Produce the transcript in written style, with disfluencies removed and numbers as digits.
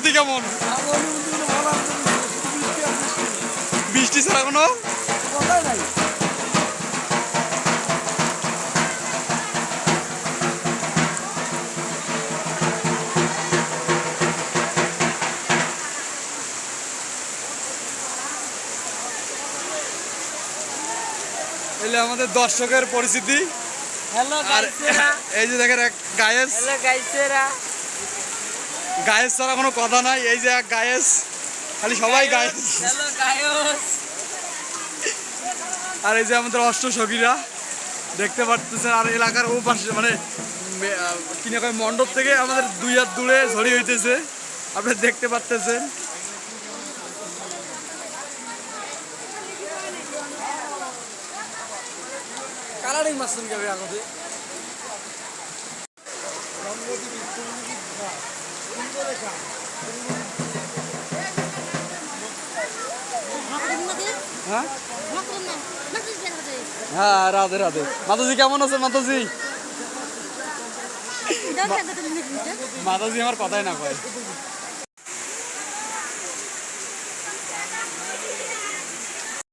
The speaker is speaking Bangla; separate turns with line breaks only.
অনুভূতি কেমন? বৃষ্টি ছাড়া কোনো
কথাই নাই।
এলে আমাদের দর্শকের পরিস্থিতি।
হ্যালো
আর
গাইসেরা,
এই যে দেখেন এক গায়েস,
হ্যালো গাইসেরা,
গায়েস ছাড়া কোনো কথা নাই। এই যে এক গায়েস, খালি সবাই গায়েস।
হ্যালো গায়স।
আর এই যে আমাদের অষ্ট সখীরা দেখতে পারতেছেন। আর এলাকার ও পাশে মানে কিনে কয় মণ্ডপ থেকে আমাদের 2 হাত দূরে ঝড়ি হইতেছে, আপনি দেখতে পারতেছেন।
কালারিং মাসুন যাবে আমাদের।
হ্যাঁ হ্যাঁ, রাধে রাধে। মাতাজি কেমন আছে? মাতাজি মাতাজি আমার কথাই না কয়।